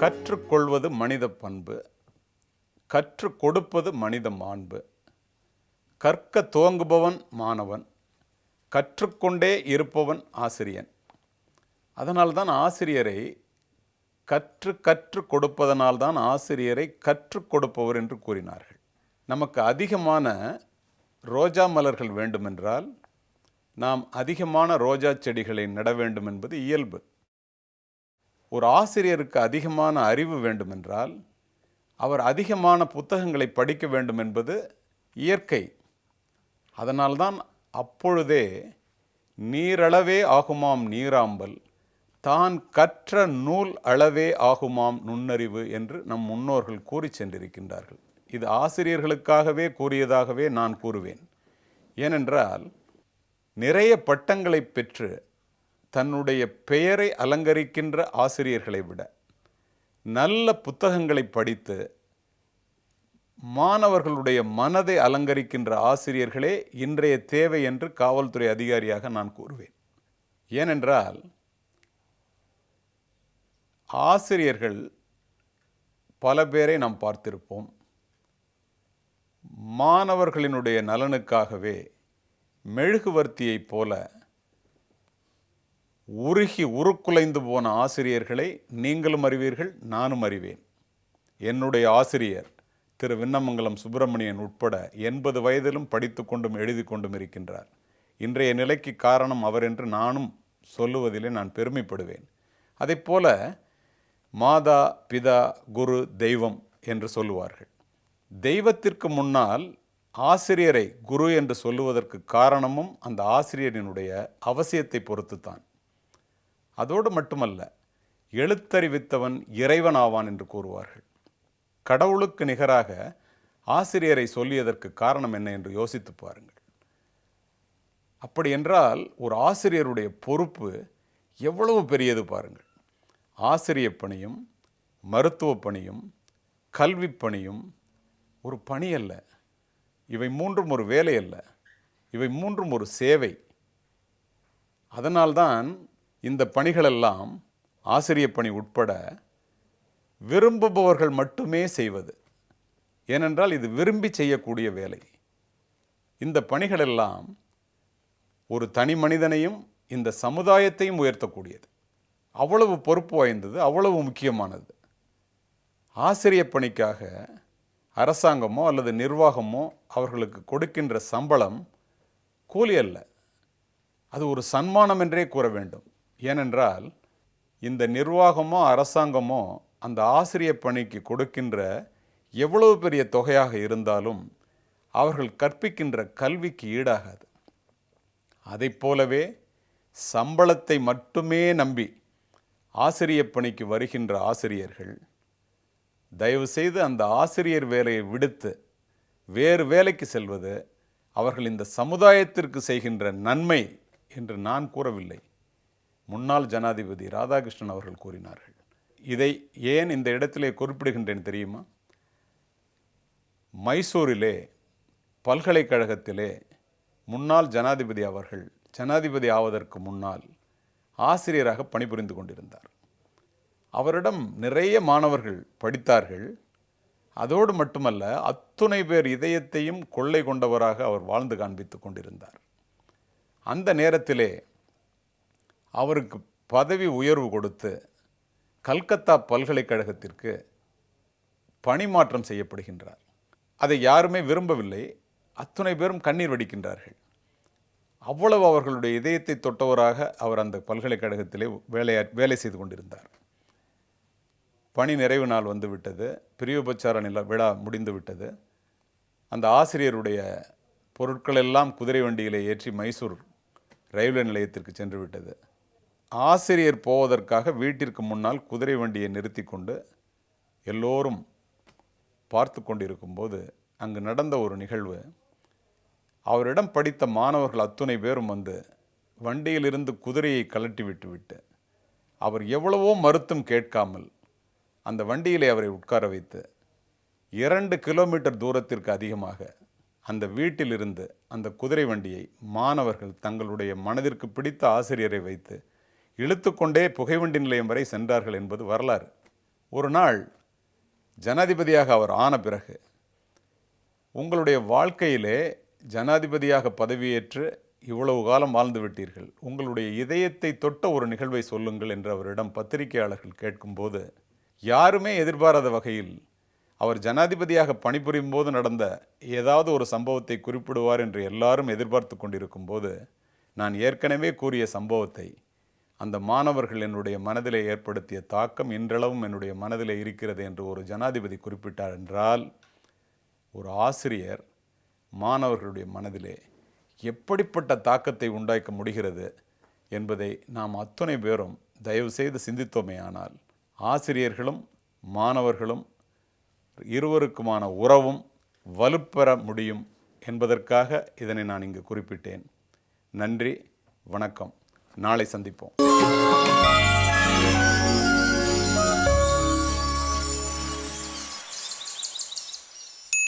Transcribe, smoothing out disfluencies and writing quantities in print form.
கற்றுக்கொள்வது மனித பண்பு, கற்றுக் கொடுப்பது மனித மாண்பு. கற்க துவங்குபவன் மாணவன், கற்றுக்கொண்டே இருப்பவன் ஆசிரியன். அதனால்தான் ஆசிரியரை கற்றுக் கொடுப்பதனால்தான் ஆசிரியரை கற்றுக் கொடுப்பவர் என்று கூறினார்கள். நமக்கு அதிகமான ரோஜா மலர்கள் வேண்டுமென்றால் நாம் அதிகமான ரோஜா செடிகளை நட வேண்டும் என்பது இயல்பு. ஒரு ஆசிரியருக்கு அதிகமான அறிவு வேண்டுமென்றால் அவர் அதிகமான புத்தகங்களை படிக்க வேண்டும் என்பது இயற்கை. அதனால்தான் அப்பொழுதே நீரளவே ஆகுமாம் நீராம்பல், தான் கற்ற நூல் அளவே ஆகுமாம் நுண்ணறிவு என்று நம் முன்னோர்கள் கூறி சென்றிருக்கின்றார்கள். இது ஆசிரியர்களுக்காகவே கூறியதாகவே நான் கூறுவேன். ஏனென்றால் நிறைய பட்டங்களை பெற்று தன்னுடைய பெயரை அலங்கரிக்கின்ற ஆசிரியர்களை விட நல்ல புத்தகங்களை படித்து மாணவர்களுடைய மனதை அலங்கரிக்கின்ற ஆசிரியர்களே இன்றைய தேவை என்று காவல்துறை அதிகாரியாக நான் கூறுவேன். ஏனென்றால் ஆசிரியர்கள் பல பேரை நாம் பார்த்திருப்போம். மாணவர்களினுடைய நலனுக்காகவே மெழுகுவர்த்தியைப் போல உருகி உருக்குலைந்து போன ஆசிரியர்களை நீங்களும் அறிவீர்கள், நானும் அறிவேன். என்னுடைய ஆசிரியர் திரு விண்ணமங்கலம் சுப்பிரமணியன் உட்பட 80 வயதிலும் படித்து கொண்டும் எழுதி கொண்டும் இருக்கின்றார். இன்றைய நிலைக்கு காரணம் அவர் என்று நானும் சொல்லுவதிலே நான் பெருமைப்படுவேன். அதைப்போல மாதா பிதா குரு தெய்வம் என்று சொல்லுவார்கள். தெய்வத்திற்கு முன்னால் ஆசிரியரை குரு என்று சொல்லுவதற்கு காரணமும் அந்த ஆசிரியரினுடைய அவசியத்தை பொறுத்துத்தான். அதோடு மட்டுமல்ல, எழுத்தறிவித்தவன் இறைவன் ஆவான் என்று கூறுவார்கள். கடவுளுக்கு நிகராக ஆசிரியரை சொல்லியதற்கு காரணம் என்ன என்று யோசித்து பாருங்கள். அப்படி என்றால் ஒரு ஆசிரியருடைய பொறுப்பு எவ்வளவு பெரியது பாருங்கள். ஆசிரிய பணியும் மருத்துவ பணியும் கல்வி பணியும் ஒரு பணி அல்ல. இவை மூன்றும் ஒரு வேலை அல்ல. இவை மூன்றும் ஒரு சேவை. அதனால்தான் இந்த பணிகளெல்லாம் ஆசிரிய பணி உட்பட விரும்புபவர்கள் மட்டுமே செய்வது. ஏனென்றால் இது விரும்பி செய்யக்கூடிய வேலை. இந்த பணிகளெல்லாம் ஒரு தனி மனிதனையும் இந்த சமுதாயத்தையும் உயர்த்தக்கூடியது. அவ்வளவு பொறுப்பு வாய்ந்தது, அவ்வளவு முக்கியமானது. ஆசிரிய பணிக்காக அரசாங்கமோ அல்லது நிர்வாகமோ அவர்களுக்கு கொடுக்கின்ற சம்பளம் கூலி அல்ல, அது ஒரு சன்மானம் என்றே கூற வேண்டும். ஏனென்றால் இந்த நிர்வாகமோ அரசாங்கமோ அந்த ஆசிரிய பணிக்கு கொடுக்கின்ற எவ்வளவு பெரிய தொகையாக இருந்தாலும் அவர்கள் கற்பிக்கின்ற கல்விக்கு ஈடாகாது. அதை போலவே சம்பளத்தை மட்டுமே நம்பி ஆசிரிய பணிக்கு வருகின்ற ஆசிரியர்கள் தயவு செய்து அந்த ஆசிரியர் வேலையை விடுத்து வேறு வேலைக்கு செல்வது அவர்கள் இந்த சமுதாயத்திற்கு செய்கின்ற நன்மை என்று நான் கூறவில்லை. முன்னாள் ஜனாதிபதி ராதாகிருஷ்ணன் அவர்கள் கூறினார்கள். இதை ஏன் இந்த இடத்திலே குறிப்பிடுகின்றேன் தெரியுமா? மைசூரிலே பல்கலைக்கழகத்திலே முன்னாள் ஜனாதிபதி அவர்கள் ஜனாதிபதி ஆவதற்கு முன்னால் ஆசிரியராக பணிபுரிந்து கொண்டிருந்தார். அவரிடம் நிறைய மாணவர்கள் படித்தார்கள். அதோடு மட்டுமல்ல, அத்துணை பேர் இதயத்தையும் கொள்ளை கொண்டவராக அவர் வாழ்ந்து காண்பித்து கொண்டிருந்தார். அந்த நேரத்திலே அவருக்கு பதவி உயர்வு கொடுத்து கல்கத்தா பல்கலைக்கழகத்திற்கு பணிமாற்றம் செய்யப்படுகின்றார். அதை யாருமே விரும்பவில்லை. அத்துணை பேரும் கண்ணீர் வடிக்கின்றார்கள். அவ்வளவு அவர்களுடைய இதயத்தை தொட்டவராக அவர் அந்த பல்கலைக்கழகத்திலே வேலை செய்து கொண்டிருந்தார். பணி நிறைவு நாள் வந்துவிட்டது. பிரிவுபச்சார விழா முடிந்து விட்டது. அந்த ஆசிரியருடைய பொருட்கள் எல்லாம் குதிரை வண்டியிலே ஏற்றி மைசூர் ரயில்வே நிலையத்திற்கு சென்று விட்டது. ஆசிரியர் போவதற்காக வீட்டிற்கு முன்னால் குதிரை வண்டியை நிறுத்தி கொண்டு எல்லோரும் பார்த்து கொண்டிருக்கும்போது அங்கு நடந்த ஒரு நிகழ்வு. அவரிடம் படித்த மாணவர்கள் அத்துணை பேரும் வந்து வண்டியிலிருந்து குதிரையை கழட்டி விட்டுவிட்டு அவர் எவ்வளவோ மறுத்தும் கேட்காமல் அந்த வண்டியிலே அவரை உட்கார வைத்து 2 கிலோமீட்டர் தூரத்திற்கு அதிகமாக அந்த வீட்டிலிருந்து அந்த குதிரை வண்டியை மாணவர்கள் தங்களுடைய மனதிற்கு பிடித்த ஆசிரியரை வைத்து இழுத்து கொண்டே புகைவண்டி நிலையம் வரை சென்றார்கள் என்பது வரலாறு. ஒரு நாள் ஜனாதிபதியாக அவர் ஆன பிறகு, உங்களுடைய வாழ்க்கையிலே ஜனாதிபதியாக பதவியேற்று இவ்வளவு காலம் வாழ்ந்து விட்டீர்கள், உங்களுடைய இதயத்தை தொட்ட ஒரு நிகழ்வை சொல்லுங்கள் என்று அவரிடம் பத்திரிகையாளர்கள் கேட்கும்போது, யாருமே எதிர்பாராத வகையில் அவர் ஜனாதிபதியாக பணிபுரியும் போது நடந்த ஏதாவது ஒரு சம்பவத்தை குறிப்பிடுவார் என்று எல்லாரும் எதிர்பார்த்து கொண்டிருக்கும் போது, நான் ஏற்கனவே கூறிய சம்பவத்தை, அந்த மாணவர்கள் என்னுடைய மனதிலே ஏற்படுத்திய தாக்கம் இன்றளவும் என்னுடைய மனதிலே இருக்கிறது என்று ஒரு ஜனாதிபதி குறிப்பிட்டார் என்றால், ஒரு ஆசிரியர் மாணவர்களுடைய மனதிலே எப்படிப்பட்ட தாக்கத்தை உண்டாக்க முடிகிறது என்பதை நாம் அத்தனை பேரும் தயவு செய்து சிந்தித்தோமேயானால், ஆசிரியர்களும் மாணவர்களும் இருவருக்குமான உறவும் வலுப்பெற முடியும் என்பதற்காக இதனை நான் இங்கு குறிப்பிட்டேன். நன்றி, வணக்கம். நாளை சந்திப்போம்.